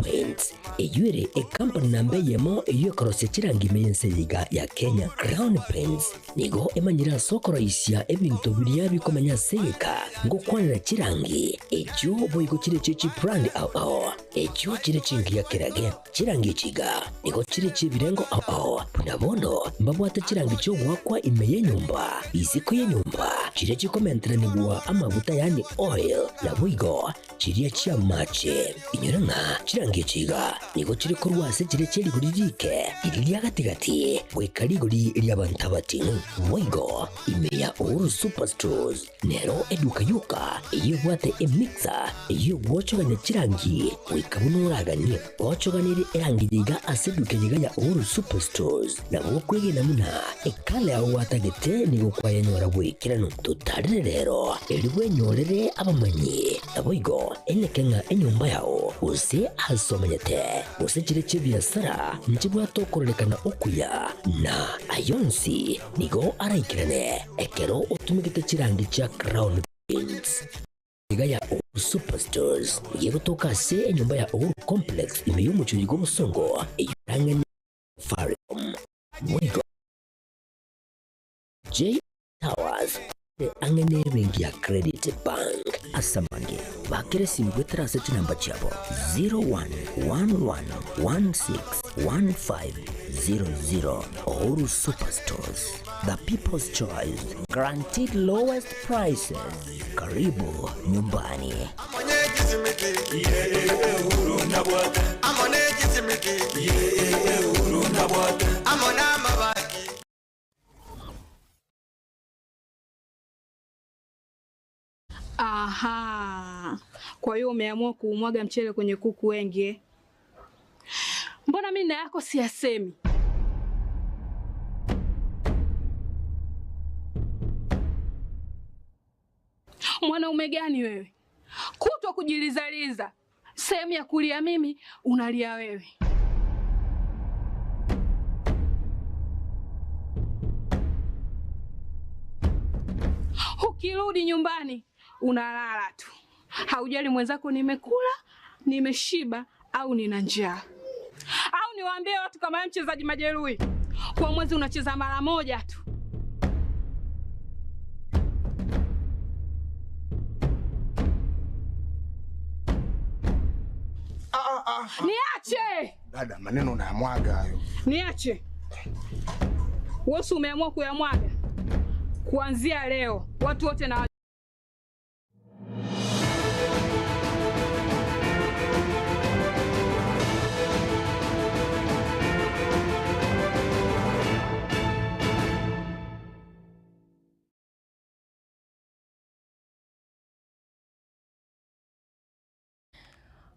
Paints eyure company nambe yemo eyo korose chirangi meyense ya Kenya. Crown Paints nigo emanyira sokoro isya ebintu biriya bikomanya seka ngo kwanira chirangi echo boyiko chire chichi brand ao echo chire chingi ya kirage chirangi chiga nigo chire chibirengo ao nabono mbabwata chirangi cyo gwakwa imeye nyumba isiko ye nyumba chire chikomentera nibwa amavuta yani oil na bwigo chiriya chia mache inyuranga chirangi chiga nigo chiri korwase chire chiri guririke iriya gatigati wekarigori lyabantabati bwigo imeya Uhuru Superstores nero eduka yuka iyo bwate emixer iyo gwochoganya chirangi wikabunuragani gwochoganire erangi yiga aseduke yiga ya Uhuru Superstores nabo kwegena muna ekale aho watagete nigo kwayanyora bwikirano tutarire rero eribwe nyorere abamanyi nabwigo enekenga enyumba yao use asomanyete use chire chibiasara nchibwa tokorekana okuya na ayonsi nigo araikirane ekero utumikite chirangi cha Crown Paints yiga ya Uhuru Superstores yego tokase enyumba ya Uhuru Complex imeyumucho yigo musongo eyurangene Farum mwigo J Towers angene bengi ya Credit Bank asamange bakere simbwetera seti namba chabo 0111161500 Uhuru Superstores, the people's choice, guaranteed lowest prices. Karibu nyumbani. Aha. Kwa hiyo umeamua kuumwaga mchele kwenye kuku wengi. Mbona mimi na yako siyasemi? Mwanaume gani wewe? Kutwa kujilizaliza. Sehemu ya kulia mimi, unalia wewe. Ukirudi nyumbani, unalala tu. Haujali mwenzako nimekula, nimeshiba au nina njaa. Au niwaambie watu kama mchezaji majeruhi. Kwa mwezi unacheza mara moja tu. Niache! Dada, maneno unayamwaga hayo. Niache. Wewe umeamua kuyamwaga. Kuanzia leo, watu wote na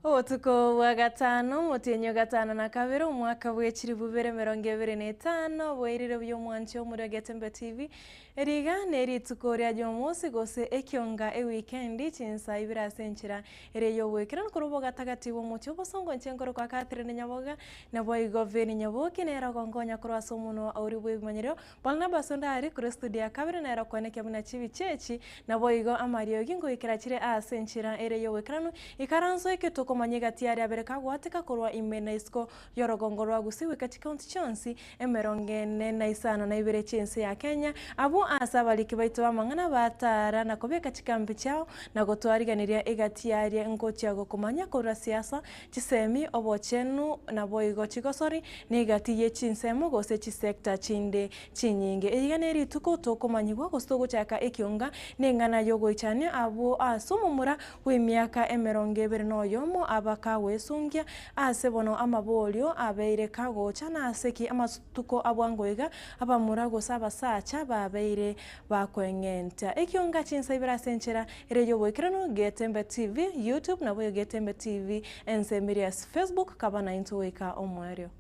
Otuko wa gatano mutenyo gatano na kabiri umwaka bw'ekiri 2025 bwirire by'omwanchi omuri Getembe TV eriga nerituko rya Jomosi gose ekionga weekend chinsa ibirasenchira ereyo bwekira nkurubo gatagati bw'omucho bosongo nchenkoro kwa Catherine Nyaboga na boigo Veni Nyaboki nera gongonya kurasa omuno auri bwimanyiro balna basonda ari kuri studio kabiri nera kwaneke muna chibi chechi na boigo Amario gingo ikira chire asenchira ereyo bwekirano ikaranzo eketo komanyega tiari abereka gwateka korwa imena isko yorogongo rwa gusiwe katika county chonsi emerongene na isano na ibere chense ya Kenya abo asabaliki baito bamangana batara na kobeka katika mbichao na gotwariganiria egatiari ngochiago komanya korwa siasa chisemi obochenu na boigo chigosori negati ye chinsemo gose chisekta chinde chinyinge eyiganeri tuko tokomanyigwa gostogo chaka ekionga nengana yogo ichane abo asomumura w'imyaka emeronge ebere noyomo abakawe sungia asebono amabolio abeire kagocha na aseki amatuko abwangoiga abamurago sabasacha babeire bakwengenta ekionga chinsa ibirasenchera ereyo bwekirano Getembe TV YouTube na bwe Getembe TV ensemiris Facebook kabana intoweka omwerio.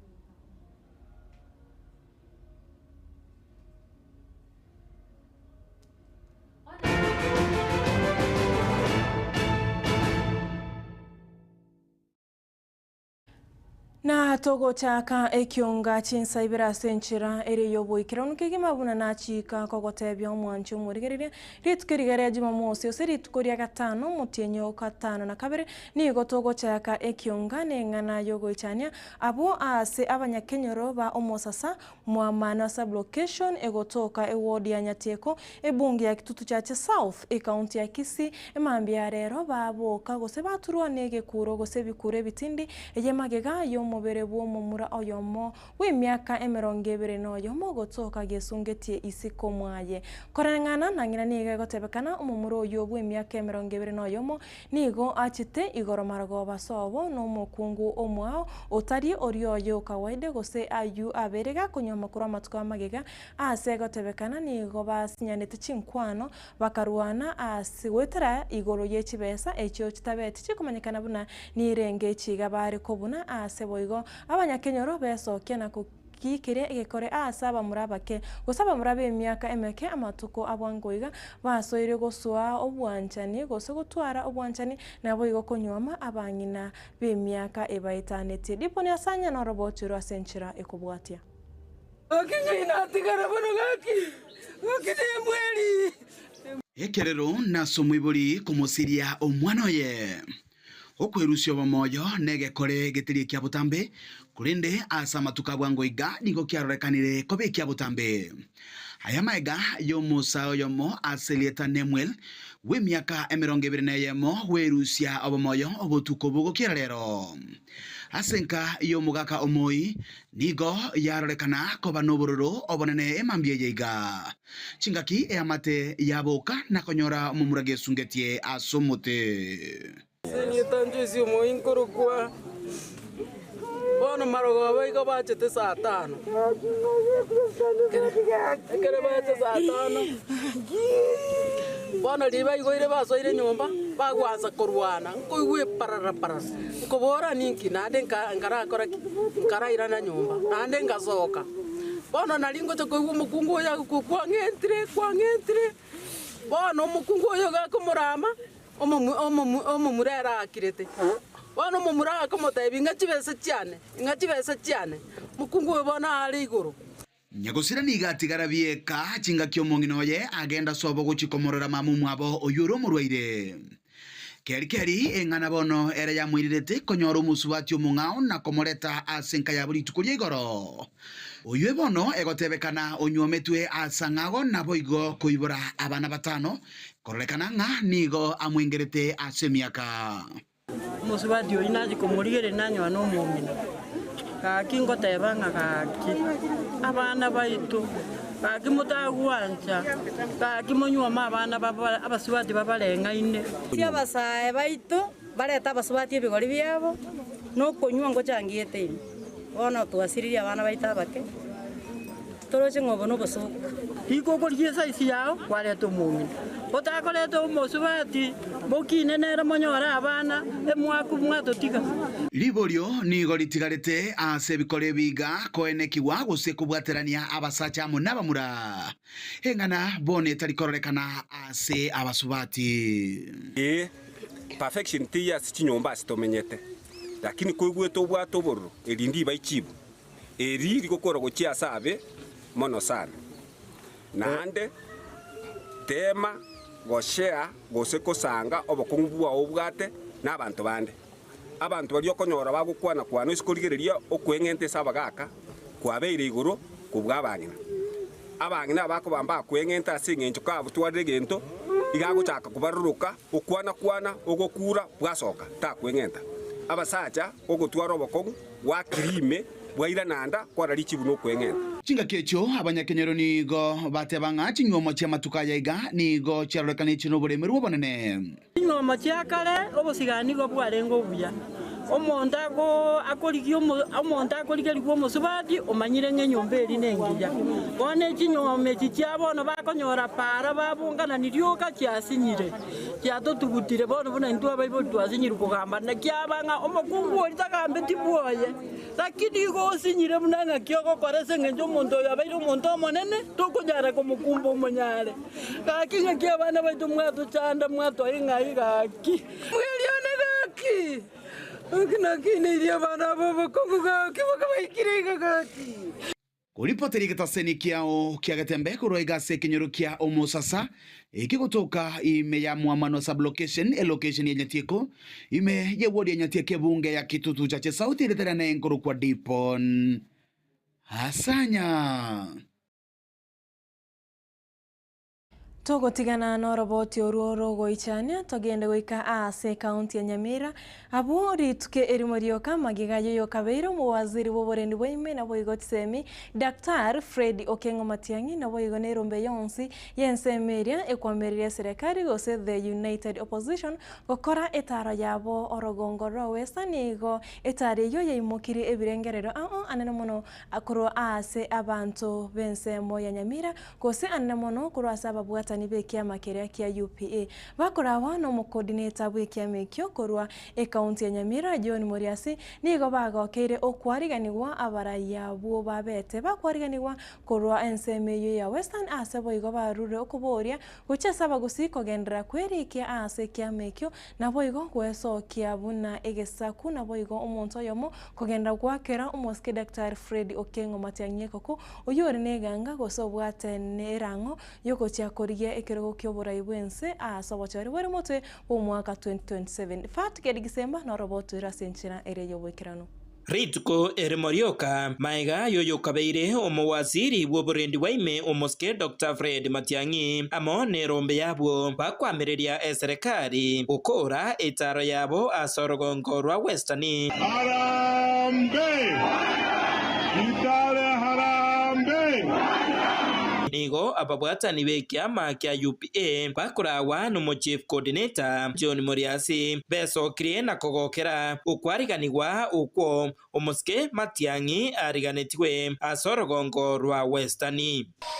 Na togo chaka ekionga chinsa ibira senchira ere yoboikira onukege mabuna na chika kogotebya omwanchi omurigerire ritukirigere Jumamosi ose ritukoria gatano mutienyo gatano na kabere nigo togo chaka ekionga nengana yogoichania abo ase abanyakenyoro ba omosasa mwamana sub location egotoka eward ya Nyateko ebungi ya Kitutu Chache South county ya Kisii emambia rero baboka gose baturwa nege kuro gose bikure bitindi eyemagega yo mubere bw'omumura oyomo w'emyaka 20 gotoka gesungetie isiko mwaye korangana nangina niga gotebekana omumura oyo bw'emyaka 21 nigo achite igoro marago basobo no mukungu omwao otari orioyo kawaide gose ayu aberega kunyoma kura matuka magega ase gotebekana nigo basinyanete chinkwano bakaruana asiwetera igoro yechibesa ekyo kitabeti kikumanyikana buna nirenge chiga bari kobuna ase boigo abanyakenyoro besokia na kukikire egekore asaba murabake gusaba murabe emyaka emeke amatuko abwangoiga basoire goswa obwanchani gose gutwara obwanchani nabo igo konyoma abangina b'emyaka ebaitanete dipo ni asanya na robotiro asenchira ekubwatia okinyina tigara bonogaki okidembweli ekerero naso mwiburi kumusiria omwana oye okwerusio bomoyo negekore getirie kia butambe kurinde asa matuka bwangoiga nigo kiarorekanire kobe kia butambe aya maega yo musa yomo aselieta Nemuel we miaka 21 werusia obomoyo obotuko bugo kirero asenka yo mugaka omoi nigo yarorekana koba nobororo obonene emambie yeiga chingaki eamate yaboka nakonyora omumurage sungetie asomote Senyeta si moi nkorokwa bono marogo abaiga bachete saa 5 ekere bachete saa 5 bono liba igoire basoire nyomba bagwanza korwana nkoigwe parara nkobora ninki nande ngarakora ngaraira na nyomba nande ngasoka bono nalingo tokoigwe mukungu ya kwa ngentire bono mukungu yo gakomurama omo murera akirete bono mumura akomotebi ngachibese cyane mukungu webona ari iguru nyagosira nigatigara bieka chinga kyo monginoye agenda sobo guchikomorera mamu mwabo oyuro murwaire keri engana bono era ya mwirirete konyoro musubati omungao na komoreta asenka ya buri tukurie igoro oywe bono egotebekana onyometwe asangago na boigo kuibura abana batano korrekana nga nigo amwengerete asemiaka musubati oyinaji komorigere nanyo no mumina kakingo tebanga kaki abana baitu kakimutagwanja kakimonyoma abana abasubati babalenga ine sia basae baitu bareta abasubati ebigori byabo no konywa ngo changiete bono twasiriria abana baita bake toroche ngobo no bosuka iko koryesa isi yao kwareta omumina otakoreta omosubati bokinenera monyora abana emwaku mwatotiga liborio nigo litigarete ase bikore biga koenekiwa gose kubwaterania abasacha munabamura engana bone tarikorekana ase abasubati perfection tia sichinyomba sitomenyete lakini koigweto bwato borro elindi baichibu eri likokora gochia sabe mono sana nande tema goshare gose kosanga obokungubwa obwate n'abantu bande abantu bali okonyora bagukwana kwana isikorigereria okwengente sabagaka kwabeire iguru kubwabangina abangina bakobamba kwengenta asingencho ka butware gento igaguchaka kubaruruka okwana ogokura bwasoka ta kwengenta abasacha ogotwara obokongu wa krime bwaira nanda kwarari chibuno kwengenta chinga kecho abanyakenyero nigo batebanga chinywomo chia matuka yaiga nigo chiarorekani chino buremeru obonene chinywomo chia kale obosigani go bwarengo buya omondago akorigeria omosubati omanyire ng'enyomba eri nengiya bono chinyome chichiabono bakonyora para babungana nirioka chiasinyire chiatotugutire bono buna intwe abaibori twasinyire kugamba nakiabanga omokungu ori takambeti bwoye lakini igo osinyire buna ng'aki ogokoresa eng'encho omonto oyo abaire omonto omonene tokonyara komokumba omonyare gaki ng'aki abana baito mwatochanda mwatoe ng'ai gaki mwerione gaki Kuripoteri gitaseni kiao kia Gatembe kurwa igase kinyuru kia Omosasa ikigutuka ime ya muamano sublocation location ya Nyatieko ime ya wodi ya Nyatieke bunge ya Kitutu chache sauti leterane nkuru kwa Dipon Hasanya. Tugutigana na roboti oruoro goichania togende goika ase county ya Nyamira abo rituke erimorioka magigayo yo kabeiro mu waziri w'oborendi bw'ime na boigotsemi Dr. Fred Okengo Matiang'i na boigone rombe yonsi yensemeria ekwameria serikali gose the United Opposition gokora etara yabo orogongoro westanigo etari yo yimukiri ebirengerero anene mono akoro ase abantu bensemo ya Nyamira gose anene mono kuro asaba bwatani bekiama keria kia UPA bakorawa no mu coordinator bwekiama ekyo korwa county ya Nyamira John Moriasi nigo bagokeire okwariganirwa abaraya bwo babete bakwariganirwa korwa ensemeyo ya Western ase boigo barure okuboria gochesa bagusiko gendera kwerikia ase kiama ekyo na boigo kwesokia buna egesaku na boigo omonto yomo kogenda gwakera omoske Dr. Fred Okengo Matiang'i koko oyore neganga gosobwatene erango yogocha koriye ekerogo kyoborai bwense asobochari bari motwe omwaka 2027 fat gedigisemba na roboto irasenchira ere yobwekirano Rituko erimorioka maiga yoyo kabeire omowaziri w'oborendi bw'ime omoske Dr. Fred Matiang'i amo nerombe yabo bakwamereria eserikali ukora etaro yabo asorogongo rwa Western Harambe Itale harambe nigo ababwatani bekiama kia UPA bakurawa no chief coordinator John Moriasi besokire na kogokera ukwariganirwa ukwo omoske Matiang'i ariganetiwe asorogongo rwa Western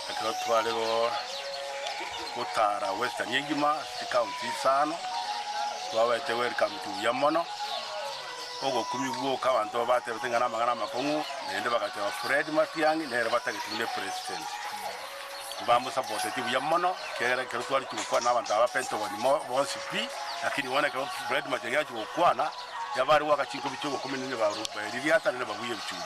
akiro twalego gutara Western yengima county sano twawete welcome to yamono ogo kumigwo kabantu bate batengana magana makongu nende bagatewa Fred Matiang'i nere batagitune president vamos a positive ya mono kera kero twali tukwana abantu abapento bonimo bonsi pi lakini wana kero Fred Matiang'i tukwana yabari waka chinko bichogo 10 ba ruberi hata ne babuye bichuri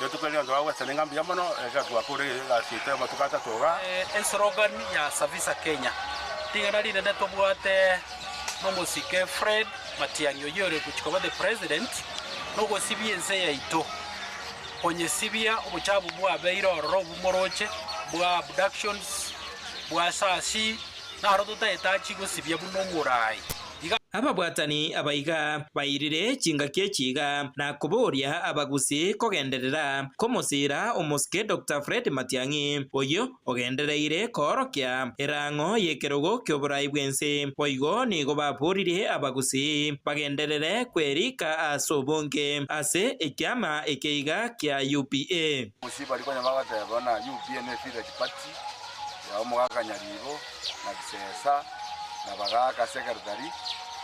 yo tukali ndo awa sana ngambi ya mono ga twakore ga sita matukata toga slogan ya Savisa Kenya tingana linde neto bwate momusike Fred Matiang'i yore kuchikoba the president nogo sibiense ya ito onye sibia obuchabu bwa beiro ro bumoroche bwa abductions bwa sasi na rodo etachi gosibya buno murai ababwatani abaiga bairire chinga kiechiga na kuboria abagusi kogenderera komosira omoske Dr. Fred Matiang'i oyo ogendereire korokia erango yekerogo kyoborai bwense boigo nigo bapurire abagusi bagenderere kwerika asobonge ase ekiama ekeiga kia UPA musiba aliko nyamaga tebona UPA ne fida kipati ya omugaka nyaribo na kisesa na bagaka secretary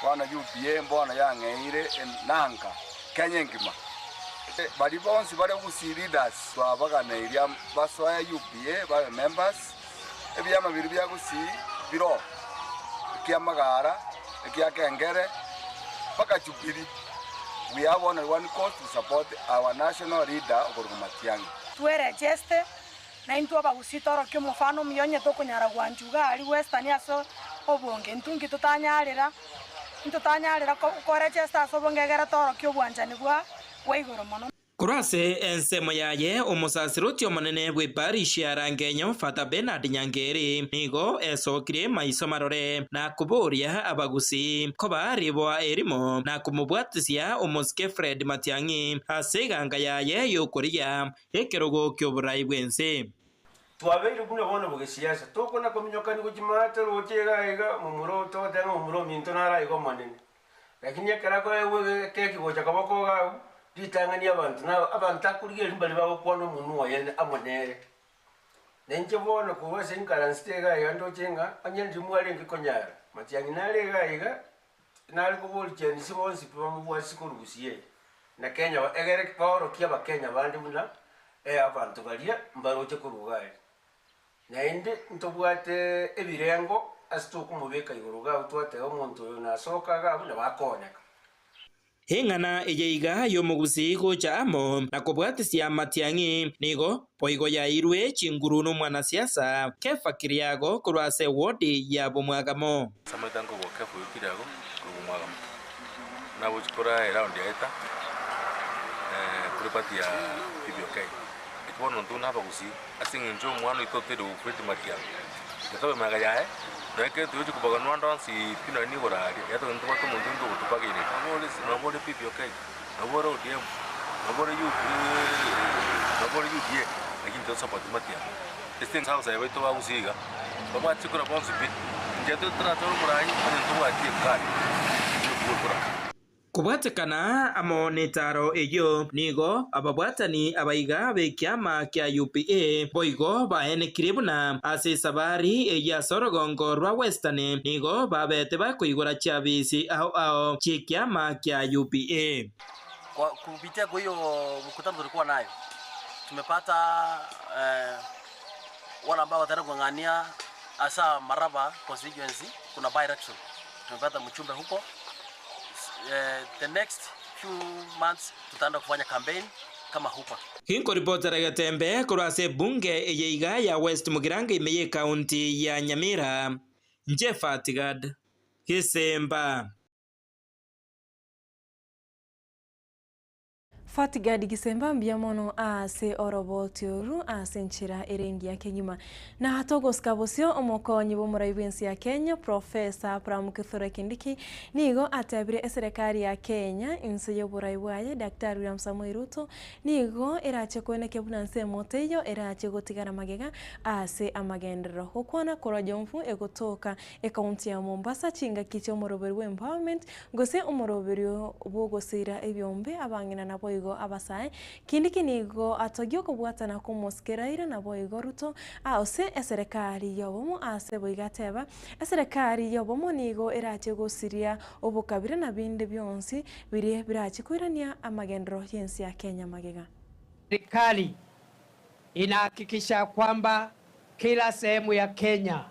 wana UPA mbona yangeire nanga Kenya ngima bali bonsi bali gusi leaders twabagana iria baswaya UPA ba members ebyama biri bya gusi biro kiamagara kia kengere paka chupiri we have one cause to support our national leader Okengo Matiang'i twere cheste na into abagusitoro kyo mufano myonye tokunyara gwanjuga ali Western aso obonge ntungi tutanyarira kore chesta aso bongegera toro kyo bwanjani gwa igoro mono kurase ensemo yaye omusasirutio monene bwe parish ya Rangenyo Fata Bernard Nyangeri nigo esokire maiso marore na kuboria abagusi ko baribwa erimo na kumubwatisia omoske Fred Matiang'i aseganga yaye yokoria ekerogo kyoburai bwense twabeire kuno bono bugesiasa tokona kominyokani kujimata rochega mumuro totenga mumuro minto nara igo manene lakini yakarako ewe keki gocha kabako ga ditangani abantu na abantu akuriye limbali bawo kwono munu wayene amonere nenje bono kuwa sinkaranstega yando chenga anyendi mwale ngikonyara Matiang'i nalega iga nali kubuli cheni sibonsi pamu bwasikurugusiye na Kenya egere koro kiaba Kenya bandi muna abantu balia mbaroche kurugali naende ntobwate ebirengo asituku mubeka igoruga utwate omuntu yo nasokaga buna bakoneka Hengana ejeiga yomugusi gocha amo na kubwatisia matiangi nigo poigo ya irwe chinguruno mwanasiasa Kefa Kiriago kurwase wodi ya Bomwagamo. Samatango kwa Kefa Kiriago Bomwagamo. Na wachukura around ya eta kuripati ya PBOK. Ikuwa nontuna hapa kusi asingi njo mwano itotedo ukweti matiango. Katawe magayae Nake tuwezi kubaganua ndansi pina ni gorari yato ntu watu mundu kutupagire nabole PBOK nabole ODM nabole UDA lakini to support matia este house ya wetu wa usiga baba chikura bonsi bit njeto trato murai ntu wati kali Kubwatekana amonetaro eyo nigo ababwatani abaiga bekyama kya UPA boigo baene kiribuna ase sabari eya sorogongo rwa Western nigo babete bakuigura chabisi ao chikyama kya UPA. Kwa kupitia kwa hiyo mkutano tulikuwa nayo tumepata wale ambao wataenda kung'ang'ania hasa Maraba constituency kuna by election tumepata mchumbe huko. The next few months tutaenda kufanya campaign kama hupa. Hinko reporter Gatembe kurase bunge eyeiga ya West Mugirango imeye county ya Nyamira. Njefatigad Kisemba. Fatigadi Gisemba mbiamono ase oroboti oru ase nchira erengi ya Kenyuma na hatogos kabosio omokonyi bomuraibensi ya Kenya Professor Abraham Kithure Kindiki nigo atebire serikali ya Kenya inse yoburaiwaye Dr. William Samoei Ruto nigo erache kweneke bunanse moteyo erache gotigana magega ase amagendero hokwana korajomfu egotoka county ya Mombasa chinga kicho moroberi empowerment gose omoroberi obogosira ebyombe abangina na boy abasae Kindiki nigo atogyo kubwatana kumuskeraira na boigo Ruto ase eserikali yobomo ase boigateba eserikali yobomo nigo erache gosiria obukabire na binde byonsi biri birache kwirania amagendero yensi ya Kenya magega. Serikali inahakikisha kwamba kila sehemu ya Kenya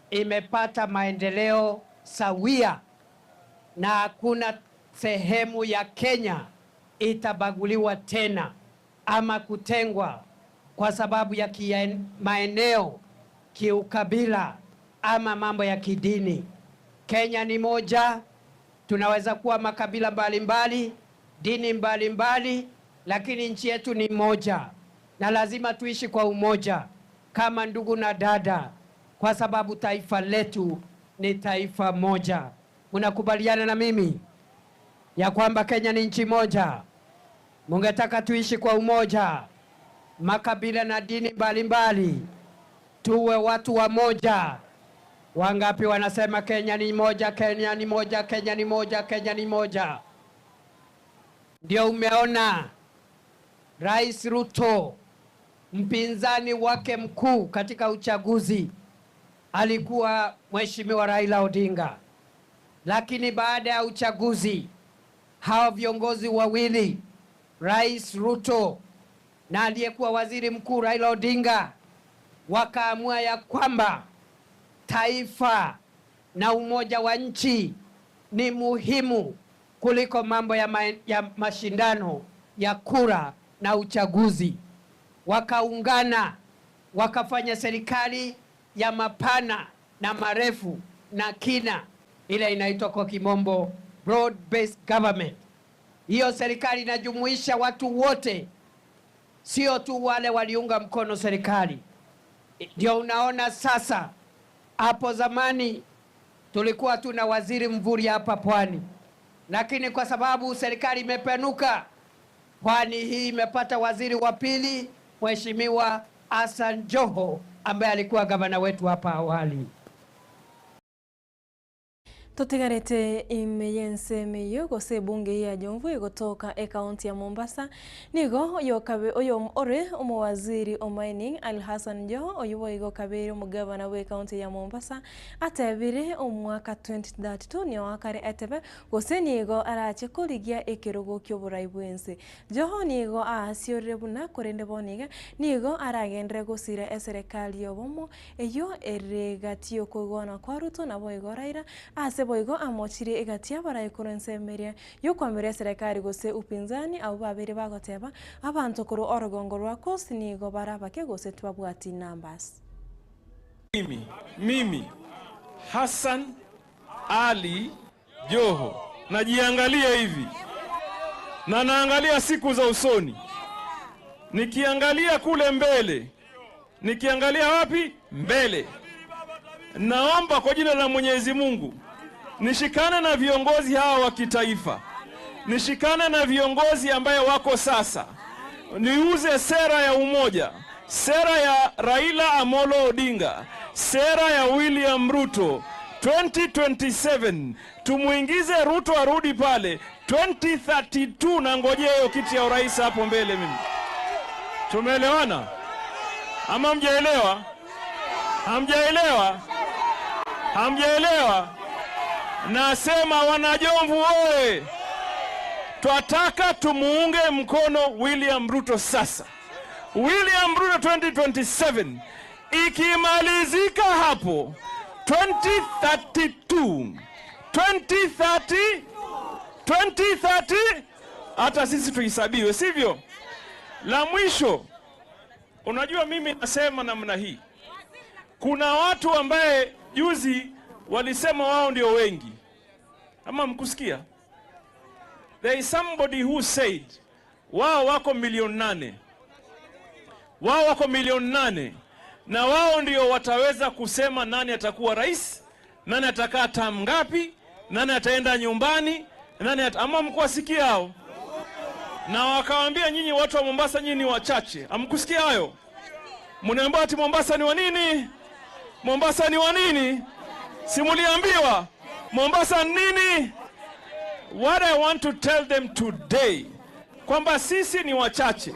imepata maendeleo sawia na hakuna sehemu ya Kenya itabaguliwa tena ama kutengwa kwa sababu ya maeneo, kiukabila ama mambo ya kidini. Kenya ni moja, tunaweza kuwa makabila mbalimbali, dini mbalimbali, lakini nchi yetu ni moja na lazima tuishi kwa umoja kama ndugu na dada kwa sababu taifa letu ni taifa moja. Mnakubaliana na mimi ya kwamba Kenya ni nchi moja? Mungetaka tuishi kwa umoja, makabila na dini mbalimbali, tuwe watu wa moja. Wangapi wanasema Kenya ni moja, Kenya ni moja, Kenya ni moja, Kenya ni moja? Ndio umeona Rais Ruto mpinzani wake mkuu katika uchaguzi alikuwa Mheshimiwa Raila Odinga, lakini baada ya uchaguzi hao viongozi wawili Rais Ruto na aliyekuwa waziri mkuu Raila Odinga wakaamua ya kwamba taifa na umoja wa nchi ni muhimu kuliko mambo ya mashindano ya kura na uchaguzi. Wakaungana wakafanya serikali ya mapana na marefu na kina, ile inaitwa kwa kimombo broad based government. Hiyo serikali inajumuisha watu wote, sio tu wale waliunga mkono serikali. Ndio unaona sasa, hapo zamani tulikuwa tuna waziri Mvurya hapa Pwani, lakini kwa sababu serikali imepanuka, Pwani hii imepata waziri wa pili, Mheshimiwa Hassan Joho ambaye alikuwa gavana wetu hapa awali. Totigarete imeyense meyo gose bunge ya Jomvu igotoka county ya Mombasa nigo yokabe oyo ore omwaziri o mining Al Hassan Joho oyo igo kabere omugabana we county ya Mombasa atebire omwaka 2032 ni wakare atebe gose nigo arache koligia ekirogo kyoburai bwense Joho nigo asiore buna korende boniga nigo aragendere gosira eserikali yobomo eyo eregatio kugona kwa Ruto na boigo Raila ase aseboigo amochiri igatia bara ikurensemeria yokwamire serikali gose upinzani au babere bagoteba abantu kuru orogongo rwa coast nigo barabake gose twabwati numbers. Mimi Hassan Ali Joho najiangalia hivi na naangalia siku za usoni, nikiangalia kule mbele, nikiangalia wapi mbele. Naomba kwa jina la Mwenyezi Mungu nishikane na viongozi hawa wa kitaifa, nishikane na viongozi ambaye wako sasa, niuze sera ya umoja, sera ya Raila Amolo Odinga, sera ya William Ruto. 2027 tumuingize Ruto arudi pale 2032 na ngojea hiyo kiti ya urais hapo mbele. Mimi tumeelewana ama mjaelewa? Hamjaelewa? Hamjaelewa? Nasema wanajomvu oe, twataka tumuunge mkono William Ruto sasa. William Ruto 2027 ikimalizika hapo 2030 hata sisi tuhesabiwe, sivyo? La mwisho, unajua mimi nasema namna hii, kuna watu ambaye juzi walisema wao ndio wengi, ama mkusikia? There is somebody who said wao wako milioni 8, wao wako milioni 8 na wao ndio wataweza kusema nani atakuwa rais, nani atakaa tamu ngapi, nani ataenda nyumbani, ama mkuwasikia hao? Na wakawaambia nyinyi watu wa Mombasa nyinyi ni wachache. Amkusikia hayo? Mnaambiwa ati Mombasa ni wa nini? Mombasa ni wa nini? Simuliambiwa Mombasa ni nini? What I want to tell them today, kwamba sisi ni wachache,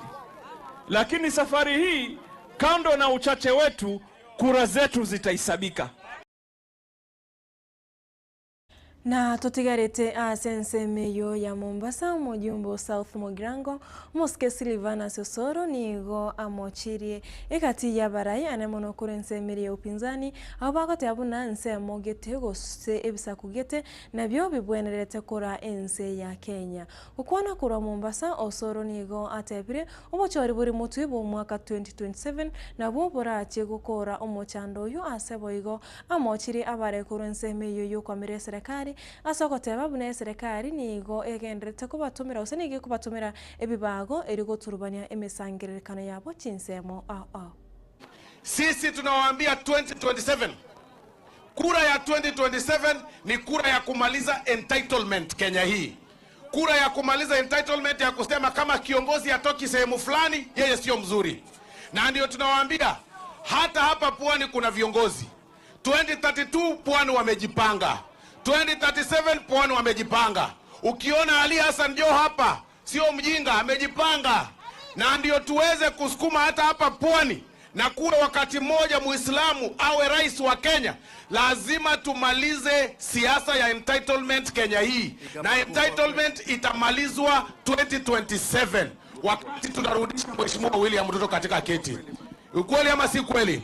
lakini safari hii kando na uchache wetu, kura zetu zitahesabika. Na totigarete asensemeyo ya Mombasa mujumbo South Mogrango Moske Silvana Sosoro nigo amochirie ekati ya barai anemono kurensemeria upinzani abagote abuna nsemo gete gose ebisakugete nabyo bibwenerete kura ense ya Kenya. Ukwana kura Mombasa Osoro nigo atebire omochori buri mutu bo mwaka 2027 nabo borache gukora omochando yo aseboigo amochirie abare kurensemeyo yo kwamire serikali asogoteba bune serikali nigo egendrete kubatumira usenige kubatumira ebibago erigo turubania emesangiririkano yabo chinsemo Sisi tunawaambia 2027 kura ya 2027 ni kura ya kumaliza entitlement Kenya hii. Kura ya kumaliza entitlement ya kusema kama kiongozi atoki sehemu fulani yeye sio mzuri. Na ndio tunawaambia hata hapa Pwani kuna viongozi. 2032 Pwani wamejipanga. 2037 Pwani wamejipanga. Ukiona Ali Hassan Joho hapa sio mjinga, amejipanga. Na ndio tuweze kusukuma hata hapa Pwani na kuwe wakati mmoja Muislamu awe rais wa Kenya. Lazima tumalize siasa ya entitlement Kenya hii. Na entitlement itamalizwa 2027 wakati tunarudisha Mheshimiwa William Ruto katika kiti. Ukweli ama si kweli?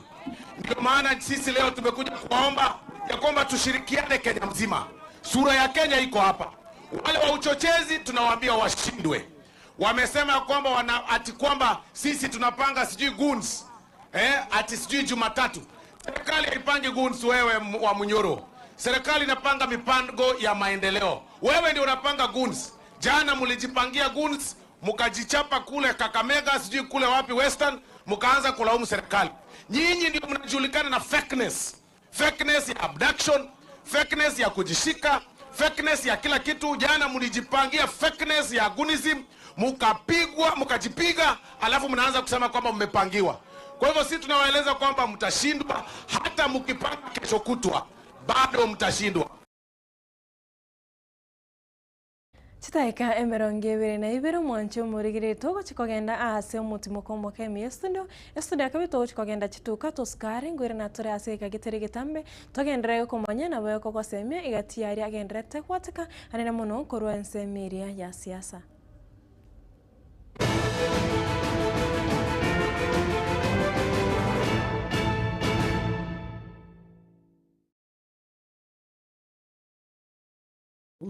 Ndio maana sisi leo tumekuja kuomba ya kwamba tushirikiane Kenya mzima. Sura ya Kenya iko hapa. Wale wa uchochezi tunawaambia washindwe. Wamesema kwamba ati kwamba sisi tunapanga sijui goons. Ati sijui Jumatatu. Serikali haipangi goons wewe wa Munyoro. Serikali inapanga mipango ya maendeleo. Wewe ndio unapanga goons. Jana mlijipangia goons, mkajichapa kule Kakamega sijui kule wapi Western, mkaanza kulaumu serikali. Nyinyi ndio mnajulikana na fakeness. Fakeness ya abduction, fakeness ya kujishika, fakeness ya kila kitu. Jana mlijipangia fakeness ya goonism, mkapigwa, mkajipiga, alafu mnaanza kusema kwamba mmepangiwa. Kwa hivyo sisi tunawaeleza kwamba mtashindwa, hata mkipanga kesho kutwa bado mtashindwa. Chitaika emerongebere na ibero mwancho murigire togo chikogenda ase omutimo komo kemi studio kabi togo chikogenda chituka toskari ngwire na tore ase kagitere gitambe togendere komanya na boyo koko semia igatiari agendrete kwateka anene muno korwa ensemiria ya siasa.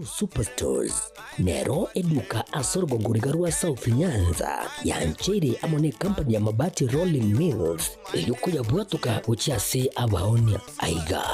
Superstores nero eduka asorgo ngurigarua South Nyanza ya Nchere amone company ya mabati Rolling Mills yuko ya bwatuka uchiase abaonia aiga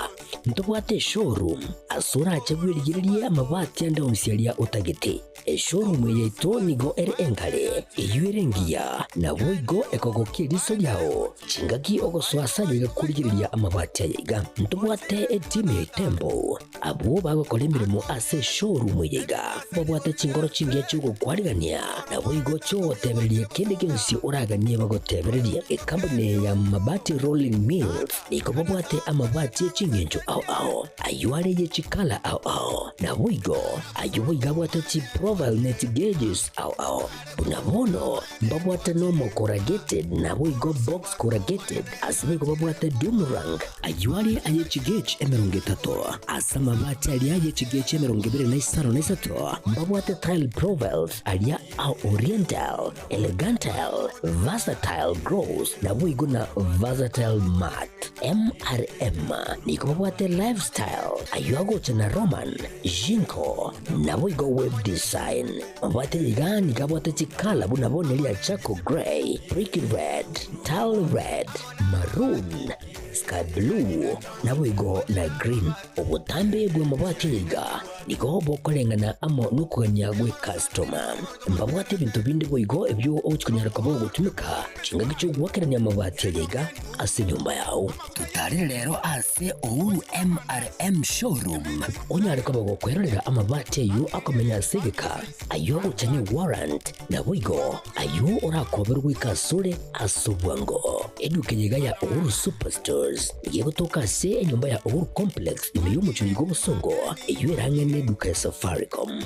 ntobwate showroom asura achagwirigirie amabati anda onsialia utagete showroom yeto nigo engale eyuerengia na boigo ekogokie liso yao chingaki ogoswasa yiga kurigiriria amabati yiga ntobwate team Tembo abo bagokolemiremo ase showroom yiga babwate chingoro chingia chugo kwarigania na boigo cho tebererie kende kensi uraganie bagotebererie company ya mabati Rolling Mills niko babwate amabati chingenjo au ayuare ye chikala au na boigo ayuiga bwate chi profile net gauges au bunabono babwate normal corrugated na boigo box corrugated asibigo babwate Dumerang ayuare aye chigage emeronge tato asama mabati aliaye chigage emeronge bere na isaro na isato babwate tile profiles alia au oriental elegantal versatile gross na boigo na versatile mat MRM niko babwate lifestyle ayuago chana Roman Jinko na boigo web design babwate ligani kabwate chikala bunabone lia chako gray brick red tile red maroon sky blue na boigo na green obutambe bwe mabwate liga niko bokolengana amo nukuganya gwe customer mbabwate bintu bindi boigo ebyo ochikunyara kabo gutumika chinga gicho gwakeranya mabwate liga ase nyumba yao tutari rero ase Uhuru MRM showroom onyare kabo gukwerera amabwate yu akomenya segeka ayo guchanye warrant na boigo ayo urakoberwa ikasure asubwango edukenyega ya Uhuru Superstores igiye gutoka se nyumba ya Uhuru Complex imiyo mucunyigo busongo iyo irangene duka ya Safaricom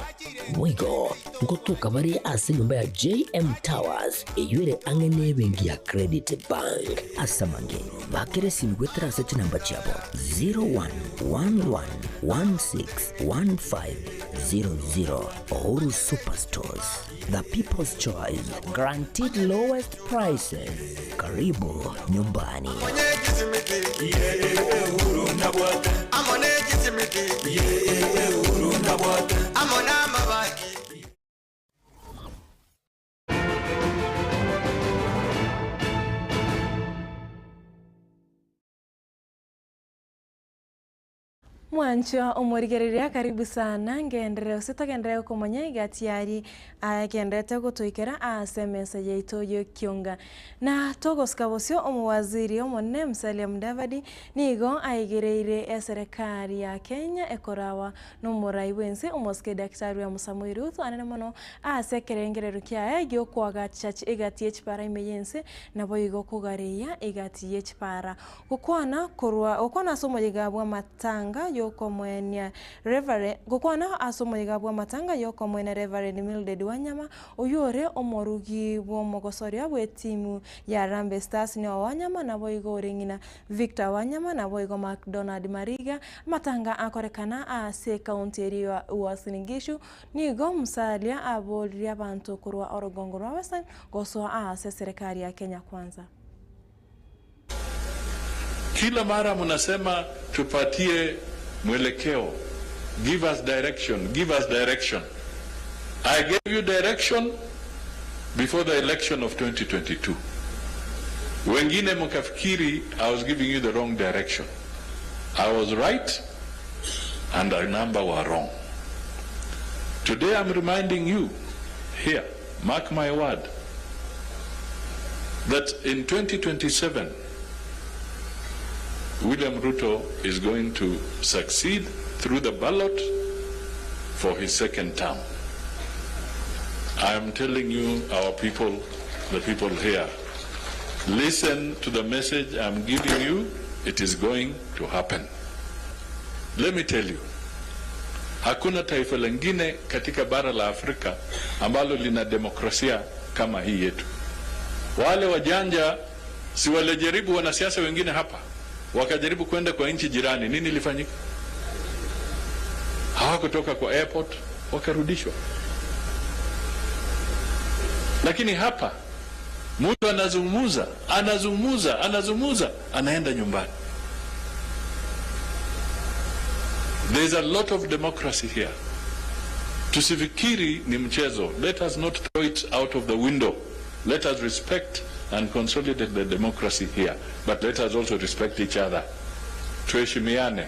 boigo ngotoka bari ase nyumba ya JM Towers iyo ire angene bengi ya Credit Bank asamange bakere simgwetra se namba chabo 0111161500 Uhuru Superstores, the people's choice, guaranteed lowest prices. Karibu nyumbani. Mwancho omurigereria karibu sana ngendere usitagendere kumanya igatiari agendete gutuikera asemesa yeito yo kyonga na togoskabosyo omuwaziri omonne Musalia Mudavadi nigo aigereire serikali ya Kenya ekorawa n'umurai wense omoske daktari wa Samuel Ruto anene mono asekerengerero kya egyo kwaga church igati echipara imeyense nabo igo kugareya igati echipara gukwana korwa okwana asomo yigabwa matanga yoko mwenya Reverend gukwana asomo yigabwa matanga yoko mwenya Reverend Mildred Wanyama oyore omorugi bo mogosoria bwe timu ya Harambee Stars ni Wanyama nabo igo ringina Victor Wanyama nabo igo McDonald Mariga matanga akorekana ase county area Uasin Gishu nigo Musalia abolria abantu kurwa Orogongo rwa Western goso ase serikali ya Kenya kwanza. Kila mara mnasema tupatie mwelekeo, give us direction, give us direction. I gave you direction before the election of 2022. Wengine mkafikiri I was giving you the wrong direction. I was right and our number were wrong. Today I'm reminding you here, mark my word, that in 2027 William Ruto is going to succeed through the ballot for his second term. I am telling you, our people, the people here, listen to the message I'm giving you. It is going to happen. Let me tell you, hakuna taifa lingine katika bara la Afrika ambalo lina demokrasia kama hii yetu. Wale wajanja si walijaribu wanasiasa wengine hapa, wakajaribu kwenda kwa nchi jirani. Nini ilifanyika? Hawakutoka kwa airport, wakarudishwa. Lakini hapa mtu anazungumza, anaenda nyumbani. There's a lot of democracy here. Tusifikiri ni mchezo. Let us not throw it out of the window. Let us respect and consolidate the democracy here, but let us also respect each other. Tuheshimiane.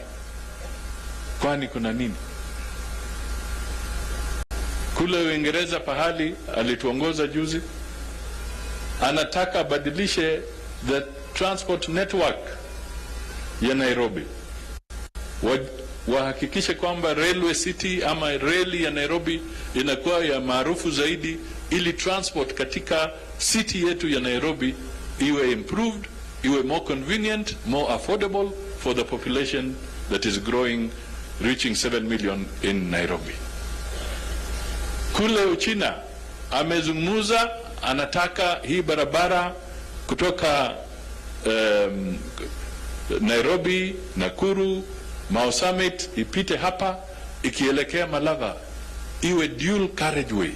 Kwani kuna nini? Kule Uingereza pahali alituongoza juzi, anataka badilishe the transport network ya Nairobi. Wahakikishe kwamba railway city ama reli ya Nairobi inakuwa ya maarufu zaidi, ili transport katika city yetu ya Nairobi iwe improved, iwe more convenient, more affordable for the population that is growing, reaching 7 million in Nairobi. Kule Uchina amezungumza, anataka hii barabara kutoka Nairobi, Nakuru, Mau Summit ipite hapa ikielekea Malava, iwe dual carriageway.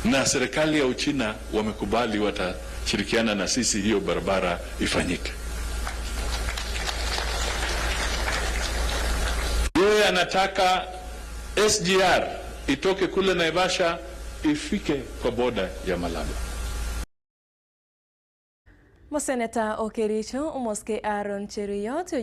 Na serikali ya Uchina wamekubali watashirikiana na sisi hiyo barabara ifanyike. Yeye anataka SGR itoke kule Naivasha ifike kwa boda ya Malaba. Moseneta Okericho umoske Aaron Cheruiyot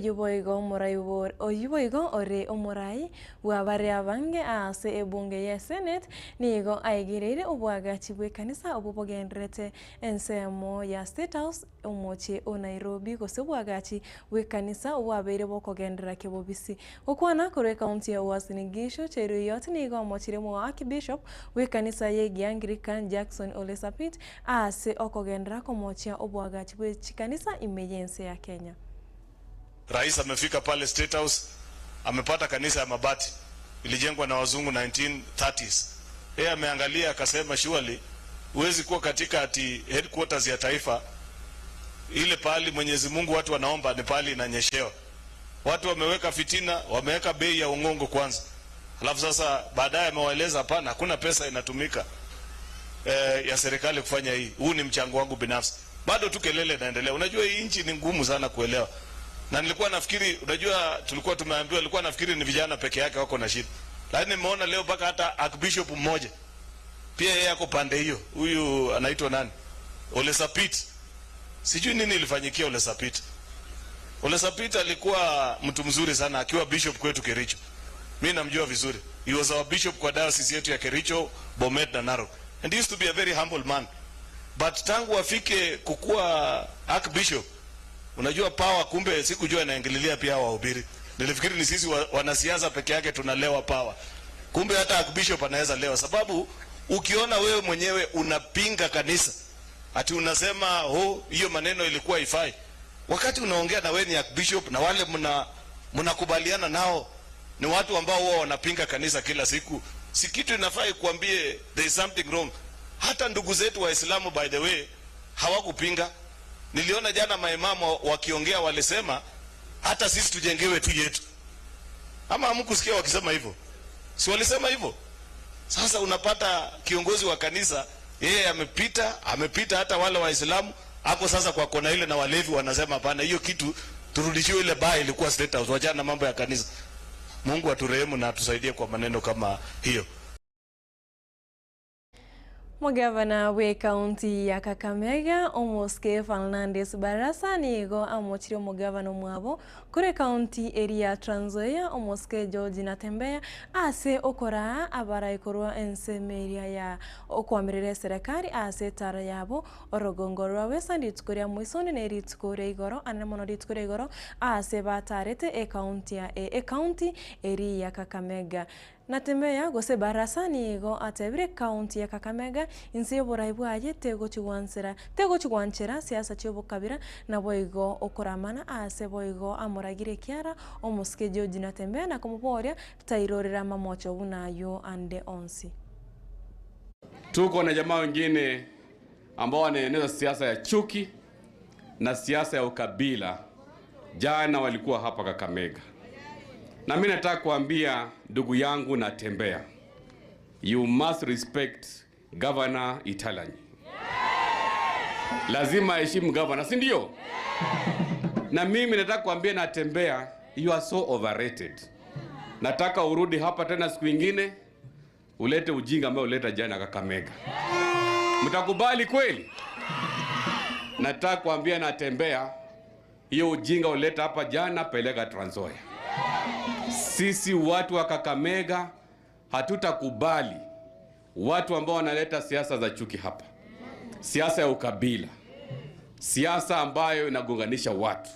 oyuboigo ore omorai wabare abange ase ebunge ya Senate nigo aigirire obwagachi bwekanisa obubogendrete ensemo ya State House omoche o Nairobi gose obwagachi bwekanisa obwabeire bokogendera kebobisi okwana kore county ya Uasin Gishu. Cheruiyot nigo amochire mo Archbishop bwekanisa ye Anglican Jackson Ole Sapit ase okogendera komochia obwagachi kanisa emergency ya Kenya. Rais amefika pale State House, amepata kanisa ya mabati ilijengwa na wazungu 1930s. Yeye ameangalia akasema surely huwezi kuwa katika ati headquarters ya taifa ile pali Mwenyezi Mungu watu wanaomba ni pali inanyeshewa. Watu wameweka fitina, wameweka bei ya ungongo kwanza. Alafu sasa baadaye amewaeleza hapana, hakuna pesa inatumika ya serikali kufanya hii. Huu ni mchango wangu binafsi. Bado tu kelele inaendelea. Unajua hii nchi ni ngumu sana kuelewa. Na nilikuwa nafikiri, unajua tulikuwa tumeambiwa, nilikuwa nafikiri ni vijana peke yake wako na shida. Lakini nimeona leo mpaka hata Archbishop mmoja pia yeye yako pande hiyo. Huyu anaitwa nani? Ole Sapit. Sijui nini ilifanyikia Ole Sapit. Ole Sapit alikuwa mtu mzuri sana akiwa bishop kwetu Kericho. Mimi namjua vizuri. He was our bishop kwa diocese yetu ya Kericho, Bomet na Narok. And he used to be a very humble man. But tangu afike kukua Archbishop, unajua power kumbe sikujua inaingililia pia wahubiri. Nilifikiri ni sisi wanasiasa peke yake tunalewa power. Kumbe hata Archbishop anaweza lewa, sababu ukiona wewe mwenyewe unapinga kanisa, ati unasema hiyo maneno ilikuwa ifai. Wakati unaongea na wewe ni Archbishop na wale mnakubaliana nao ni watu ambao huwa wanapinga kanisa kila siku, si kitu inafai kuambie there is something wrong. Hata ndugu zetu Waislamu by the way hawakupinga. Niliona jana maimamu wakiongea walisema hata sisi tujengewe tu yetu. Ama hamkusikia wakisema hivyo? Si walisema hivyo? Sasa unapata kiongozi wa kanisa yeye amepita hata wale Waislamu hapo sasa kwa kona ile, na walevi wanasema hapana, hiyo kitu turudishiwe ile baa ilikuwa State House, wajana na mambo ya kanisa. Mungu aturehemu na atusaidie kwa maneno kama hiyo. Mugavana we county ya Kakamega Omoske Fernandes Barasa nigo amochire mugavana mwabo kure county area Trans Nzoia Omoske George Natembeya ase okora abara ikorwa ensemeria ya okwamirire serikali ase tara yabo orogongorwa wesa nditukoria mwisoni ne ritukoria igoro anemono ritukoria igoro ase batarete county area ya Kakamega. Natembeya gose Barasa nigo atebire county ya Kakamega inse boraibwaje tego chigwanchera siasa chyobo kabira na boigo okoramana ase boigo amoragire kiara Omoske George Natembeya na kumuboria tairorera mamocho bunayo ande onsi. Tuko na jamaa wengine ambao wanaeneza siasa ya chuki na siasa ya ukabila. Jana walikuwa hapa Kakamega. Na mimi nataka kuambia ndugu yangu Natembeya, you must respect Governor Italanyi. Lazima heshimu governor, si ndio? Na mimi nataka kuambia Natembeya, you are so overrated. Nataka urudi hapa tena siku nyingine ulete ujinga ambao uleta jana Kakamega. Mtakubali kweli? Nataka kuambia Natembeya, hiyo ujinga uleta hapa jana peleka Trans Nzoia. Sisi watu wa Kakamega hatutakubali watu ambao wanaleta siasa za chuki hapa. Siasa ya ukabila. Siasa ambayo inagonganisha watu.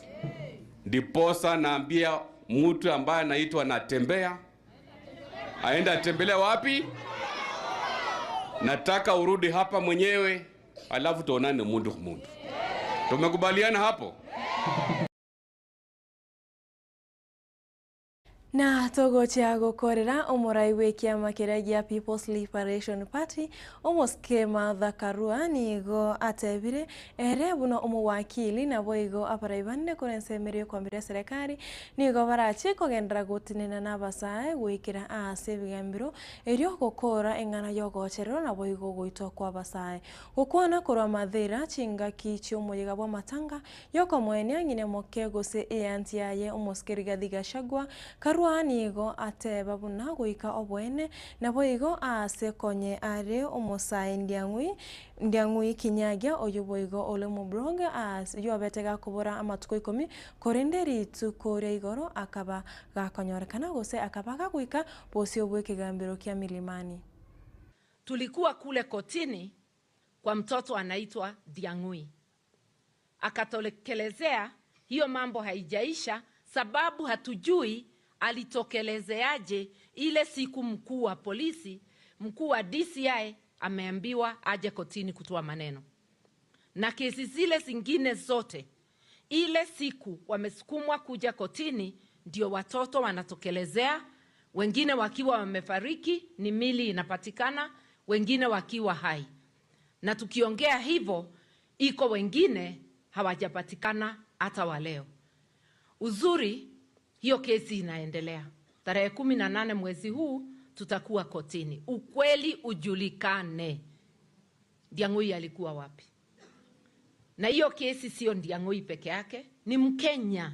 Ndiposa naambia mtu ambaye anaitwa Natembeya aenda atembelea wapi? Nataka urudi hapa mwenyewe, alafu tuonane mundu kwa mundu. Tumekubaliana hapo? Na togochia gukorera umurai wa kiama kiria gia People's Liberation Party Omoske Martha Karua nigo atebire ere buno umuwakili na boigo aparaibane kurensemerio kwambire serikali nigo barachi kugendera gutinena na basae gwikira ase bigambiro erio gukora engana yo gocherero na boigo goitwa kwa basae gukwana kurwa mathira chinga kicho muyiga bwa matanga yoko mwene ngine moke gose eanti yaye Omoske Rigathi Gachagua Karua nigo ateba buna goika obwene na boigo ase konye are Omosae Ndiang'ui Kinyagia oyo boigo ole mu blog as yo betega kubura amatuko 10 korenderi tukoria igoro akaba gakonyorekana gose akaba gaguika bosi obwe kigambiro kia Milimani. Tulikuwa kule kotini kwa mtoto anaitwa Ndiang'ui. Akatokelezea hiyo mambo haijaisha sababu hatujui alitokelezeaje ile siku mkuu wa polisi, mkuu wa DCI ameambiwa aje kotini kutoa maneno. Na kesi zile zingine zote, ile siku wamesukumwa kuja kotini ndio watoto wanatokelezea, wengine wakiwa wamefariki, ni mili inapatikana, wengine wakiwa hai. Na tukiongea hivyo, iko wengine hawajapatikana hata wa leo. Uzuri, hiyo kesi inaendelea. Tarehe 18 mwezi huu tutakuwa kotini. Ukweli ujulikane. Ndiang'ui alikuwa wapi? Na hiyo kesi sio Ndiang'ui peke yake, ni Mkenya.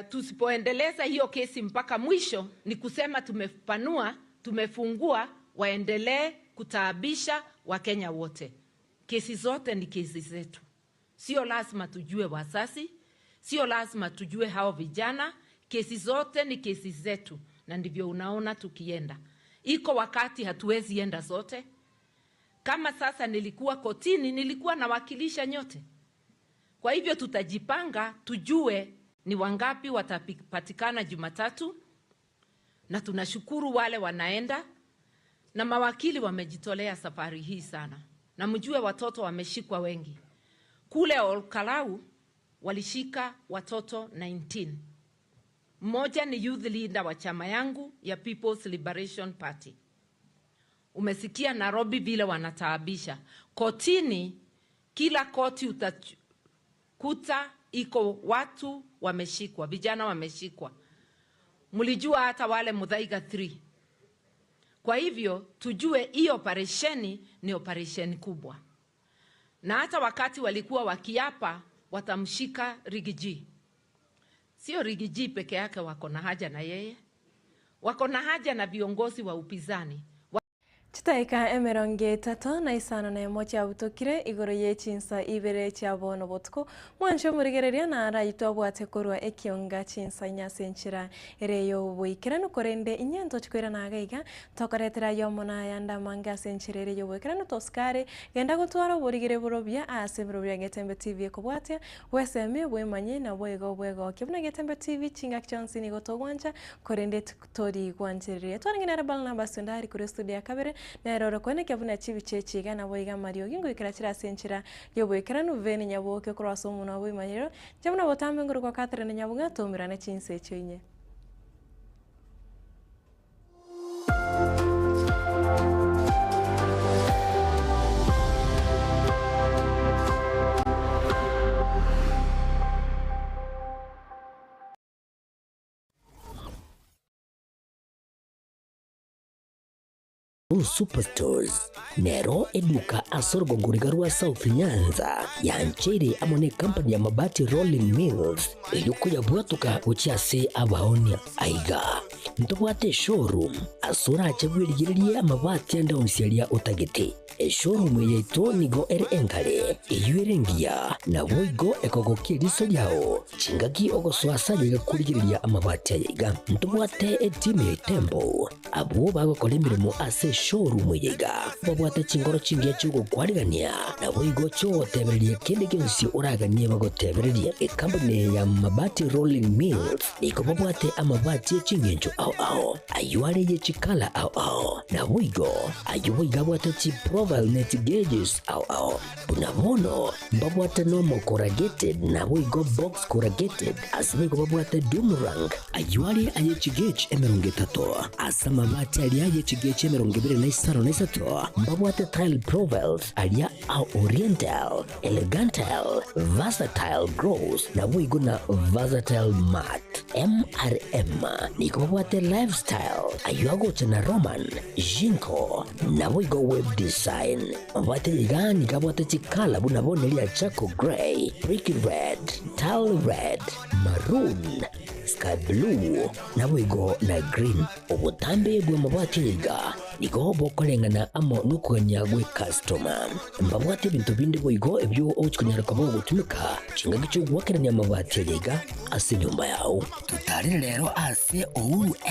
Tusipoendeleza hiyo kesi mpaka mwisho, ni kusema tumepanua, tumefungua, waendelee kutaabisha Wakenya wote. Kesi zote ni kesi zetu. Sio lazima tujue wasasi, sio lazima tujue hao vijana, kesi zote ni kesi zetu, na ndivyo unaona tukienda. Iko wakati hatuwezi enda zote. Kama sasa nilikuwa kotini, nilikuwa nawakilisha nyote. Kwa hivyo tutajipanga, tujue ni wangapi watapatikana Jumatatu, na tunashukuru wale wanaenda, na mawakili wamejitolea safari hii sana. Na mjue watoto wameshikwa wengi. Kule Olkalau walishika watoto 19. Mmoja ni youth leader wa chama yangu ya People's Liberation Party. Umesikia Nairobi vile wanataabisha. Kotini, kila koti utakuta iko watu wameshikwa, vijana wameshikwa. Mlijua hata wale Muthaiga 3. Kwa hivyo, tujue hii operesheni ni operesheni kubwa. Na hata wakati walikuwa wakiapa watamshika Rigiji. Sio Rigiji peke yake wako na haja na yeye. Wako na haja na viongozi wa upinzani. Chitaika emeronge tato na isano na emochi abutokire igoro yechinsa ibere chabono botko mwansho murigereria na araitwa bwate korwa ekionga chinsa nyasenchira ereyo boikira no korende inyento chikwera na gaiga tokoretera yomona yanda manga senchira ereyo boikira no toskare genda gutwara burigire burobia asemrobia Getembe TV ko bwate weseme bwemanye na bwego kibuna Getembe TV chinga chonsi ni gotogwanja korende tori gwanchirire twangira rabal na basundari kure studio ya kabere na eroro kwene kevuna chibi chechiga na boiga mario gingo ikira chira senchira yobo ikira no veni nyaboke crosso muno boy maniro jamuna botambe ngoro kwa Catherine nyabunga tomirane chinse chinye. Superstores nero eduka asorgo ngurigarua South Nyanza ya nchere amone company ya mabati Rolling Mills yuko ya bwatuka uchiase abaonia aiga ntobwate showroom asura achabwirigirie amabati anda onsialia utagete showroom yeto nigo engale eyuerengia na boigo ekogokie riso yao chingaki ogoswasa yiga kurigiriria amabati yiga ntobwate team Tembo abo bagokora imirimo ase showroom yiga babwate chingoro chingia chugo kwarigania na boigo cho tebererie kende gensi uraganie bagotebererie company ya mabati Rolling Mills niko babwate amabati chingenjo ao ayuare ye chikala ao na boigo ayuiga bwate chi profile net gauges ao bunamono babwate normal corrugated na boigo box corrugated asinigo babwate Dumarang ayuare aye chigage emerungetato asama mabati ali aye chigage emerungebere na isaro na isato babwate tile profiles alia au oriental elegantal versatile gross na boigo na versatile mat MRM niko babwate lifestyle ayuago tena Roman Jinko na boigo web design babwate yigani kabwate chikala bunabone lia Chaco Gray, Brick Red, Tile Red, Maroon, Sky Blue na boigo na green obutambe bwe mabwate yiga niko bokolengana amo nukuganya gwe customer mbabwate bintu bindi boigo ebyo ochikunyara kabo gutumika chinga gicho gwakeranya mabwate yiga ase nyumba yao tutari rero ase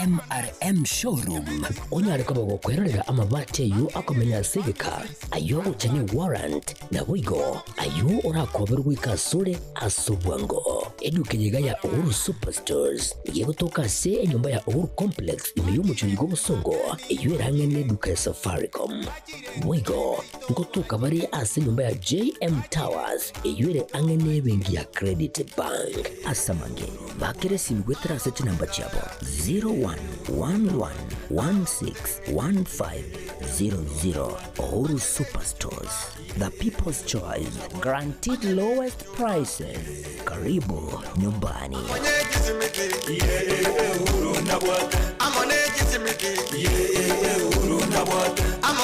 MRM showroom onyare kabo gukwerera amabwate yu akomenya segeka ayo uchane warrant na boigo ayo urakoberwa ikasure asubwango eduke yiga ya Superstores yego toka se nyumba ya Complex imeyumu chuligo musongo eyuerangene duka ya Safaricom mwigo ngotoka bari ase nyumba ya JM Towers eyuere angene bengi ya Credit Bank asamange bakere simgwetera ase namba chabo 0111161500 Uhuru Superstores, the people's choice, guaranteed lowest prices. Karibu nyumbani. I'm